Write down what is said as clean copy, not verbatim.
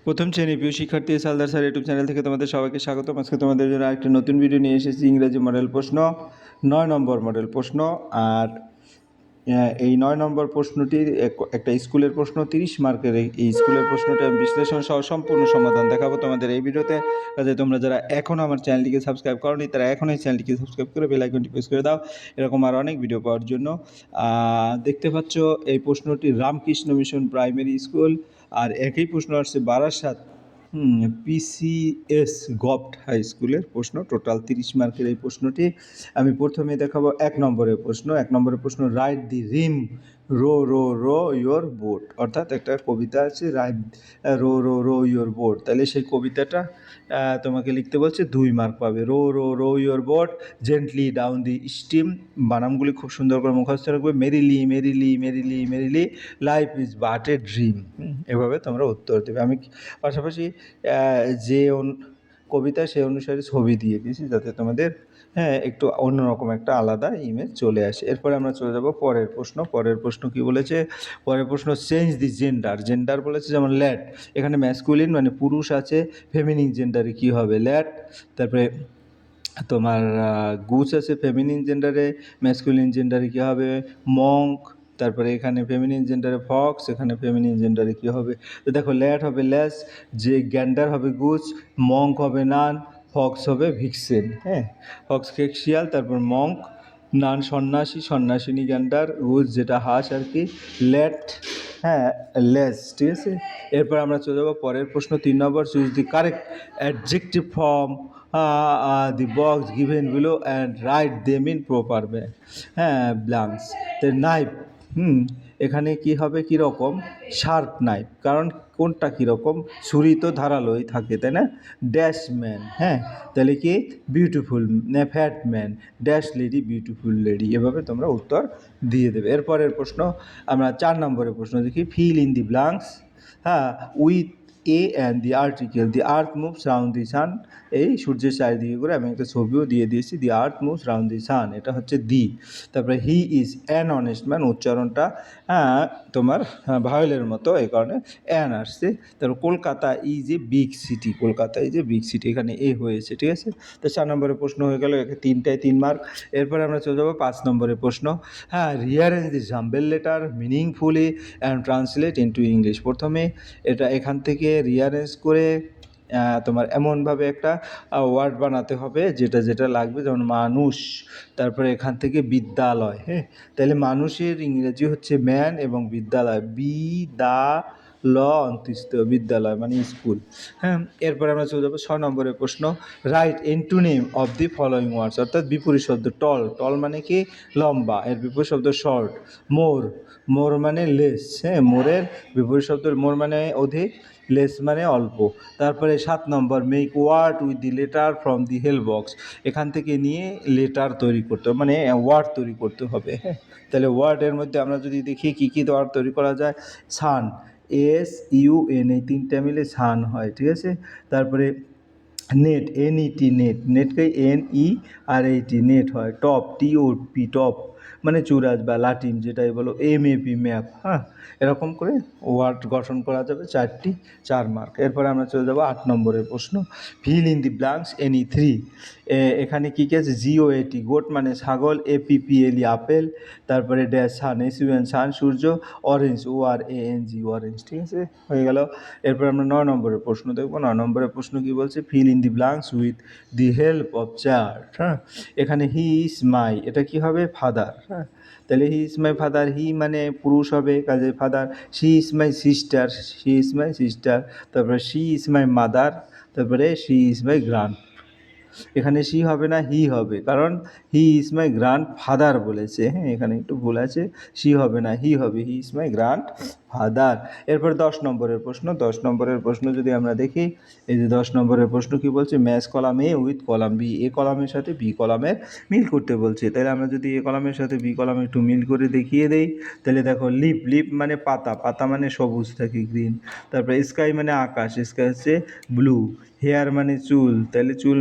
প্রথম শ্রেণী প্রিয় শিক্ষার্থী সালদার স্যার ইউটিউব চ্যানেল থেকে তোমাদের সবাইকে স্বাগতম। আজকে তোমাদের জন্য একটা নতুন ভিডিও নিয়ে এসেছি। ইংরেজি মডেল প্রশ্ন, 9 নম্বর মডেল প্রশ্ন। আর এই 9 নম্বর প্রশ্নটি একটা স্কুলের প্রশ্ন, 30 মার্কের। এই স্কুলের প্রশ্নটা আমি বিশ্লেষণ সহ সম্পূর্ণ সমাধান দেখাবো তোমাদের এই ভিডিওতে। কাজে তোমরা যারা এখনও আমার চ্যানেলটিকে সাবস্ক্রাইব করোনি তারা এখনই চ্যানেলটিকে সাবস্ক্রাইব করে বেল আইকনটি প্রেস করে দাও এরকম আর অনেক ভিডিও পাওয়ার জন্য। দেখতে পাচ্ছ এই প্রশ্নটি রামকৃষ্ণ মিশন প্রাইমারি স্কুল, আর একই প্রশ্ন আসছে বারাসাত পিসিএস গভট হাই স্কুলের প্রশ্ন। টোটাল 30 মার্কের এই প্রশ্নটি। আমি প্রথমে দেখাবো 1 নম্বরের প্রশ্ন। 1 নম্বরের প্রশ্ন, write the rhyme row row row your boat. অর্থাৎ একটা কবিতা আছে, write row row row your boat. তাহলে সেই কবিতাটা তোমাকে লিখতে বলছে, 2 মার্ক পাবে। Row row row your boat gently down the stream. বানামগুলি খুব সুন্দর করে মুখস্থ রাখবে। Merrily merrily merrily merrily life is but a dream. এভাবে তোমরা উত্তর দেবে। আমি পাশাপাশি যে কবিতা সে অনুসারে ছবি দিয়ে দিয়েছি, যাতে তোমাদের একটু অন্যরকম একটা আলাদা ইমেজ চলে আসে। এরপরে আমরা চলে যাব পরের প্রশ্ন। পরের প্রশ্ন কি বলেছে? পরের প্রশ্ন, চেঞ্জ দি জেন্ডার। জেন্ডার বলেছে যেমন ল্যাড, এখানে ম্যাসকুলিন মানে পুরুষ আছে, ফেমিনিন জেন্ডারে কী হবে? ল্যাড। তারপরে তোমার গুছ আছে ফেমিনিন জেন্ডারে, ম্যাসকুলিন জেন্ডারে কী হবে? মঙ্ক। তারপরে এখানে ফেমিনিন জেন্ডারে ফক্স, এখানে ফেমিনিন জেন্ডারে কী হবে? তো দেখো, ল্যাড হবে ল্যাস, যে গ্যান্ডার হবে গুছ, মঙ্ক হবে নান, ফক্স হবে ভিক্সেন। ফক্স শিয়াল, তারপর মঙ্ক, নান সন্ন্যাসী, সন্ন্যাসিনী গ্যান্ডার, গুছ যেটা হাঁস আর কি, ল্যাট লেস। ঠিক আছে। এরপর আমরা চলে যাবো পরের প্রশ্ন 3 নম্বর, choose the correct adjective form the box given below and write them in proper way. Blanks. তো নাইফ, এখানে কি হবে? কীরকম? Sharp knife. কারণ কোনটা কীরকম? ছুরি তো ধারালোই থাকে, তাই না? ড্যাশ ম্যান, তাহলে কি? Beautiful fat man, dash lady beautiful lady. এভাবে তোমরা উত্তর দিয়ে দেবে। এরপরের প্রশ্ন আমরা 4 নম্বরের প্রশ্ন দেখি। Fill in the blanks with a and the article. The earth moves round the sun. এই সূর্যের চারিদিকে করে আমি একটা ছবিও দিয়ে দিয়েছি। দি আর্থ মুভস রাউন্ড দি সান, এটা হচ্ছে দি। তারপরে he is an honest man, উচ্চারণটা তোমার ভায়োলের মতো, এই কারণে অ্যান আসছে। তারপর Kolkata is a big city. Kolkata is a big city, এখানে এ হয়েছে। ঠিক আছে। তো 4 নম্বরের প্রশ্ন হয়ে গেল, একে 3টায় 3 মার্ক। এরপরে আমরা চলে যাবো 5 নম্বরের প্রশ্ন। Rearrange the jumble letter meaningfully and translate into English. প্রথমে এখান থেকে রিয়ারেঞ্জ করে তোমার এমনভাবে একটা ওয়ার্ড বানাতে হবে যেটা যেটা লাগবে, যেমন মানুষ, তারপরে এখান থেকে বিদ্যালয়। তাহলে মানুষের ইংরেজি হচ্ছে ম্যান, এবং বিদ্যালয় অন্ত্যস্ত, বিদ্যালয় মানে স্কুল। এরপরে আমরা চলে যাবো 6 নম্বরের প্রশ্ন। Right antonym of the following words. অর্থাৎ বিপরীত শব্দ। টল, টল মানে কি? লম্বা। এর বিপরীত শব্দ শর্ট। মোর, মোর মানে লেস। মোরের বিপরীত শব্দ মোর মানে অধিক, লেস মানে অল্প। তারপরে 7 নম্বর, make word with the letter from the help box. এখান থেকে নিয়ে লেটার তৈরি করতে হবে, মানে ওয়ার্ড তৈরি করতে হবে। তাহলে ওয়ার্ডের মধ্যে আমরা যদি দেখি কী কী ওয়ার্ড তৈরি করা যায়। সান, SUN, এই 3টা মিলে সান হয়। ঠিক আছে। তারপরে নেট, NET, নেট, নেটকে NERAT, নেট হয়। টপ, TOP, টপ মানে চুরাজ বা লাটিম যেটাই বলো। MAP, map. এরকম করে ওয়ার্ড গঠন করা যাবে। 4টি, 4 মার্ক। এরপরে আমরা চলে যাবো 8 নম্বরের প্রশ্ন। Feel in the blanks any 3। এখানে কী কী আছে? GOAT, গোট মানে ছাগল। APPLE, apple. তারপরে ড্যাশ সান, SUN, সান সূর্য। Orange, ORANG, orange. ঠিক আছে, হয়ে গেল। এরপর আমরা 9 নম্বরের প্রশ্ন দেখবো। 9 নম্বরের প্রশ্ন কী বলছে? Feel in the blanks with the help of chart. এখানে হি ইজ মাই, এটা কি হবে? ফাদার। তাহলে হি ইজ মাই ফাদার, হি মানে পুরুষ হবে, কাজে father. She is my sister, she is my sister. তারপরে শি ইজ মাই মাদার। তারপরে শি ইজ মাই গ্র্যান্ড। এখানে শি হবে না, হি হবে, কারণ he is my grand father বলেছে। এখানে একটু ভুল আছে, শি হবে না, হি হবে, he is my grand father. এরপর 10 নম্বরের প্রশ্ন। 10 নম্বরের প্রশ্ন যদি আমরা দেখি, এই যে 10 নম্বরের প্রশ্ন কি বলছে? Match column A with column B. A কলামের সাথে বি কলামের মিল করতে বলছে। তাহলে আমরা যদি এ কলামের সাথে বি কলাম একটু মিল করে দেখিয়ে দেই, তাহলে দেখো, লিপ, লিপ মানে পাতা, পাতা মানে সবুজ থাকে, গ্রিন। তারপরে স্কাই মানে আকাশ, স্কাই হচ্ছে ব্লু। হেয়ার মানে চুল, তাহলে চুল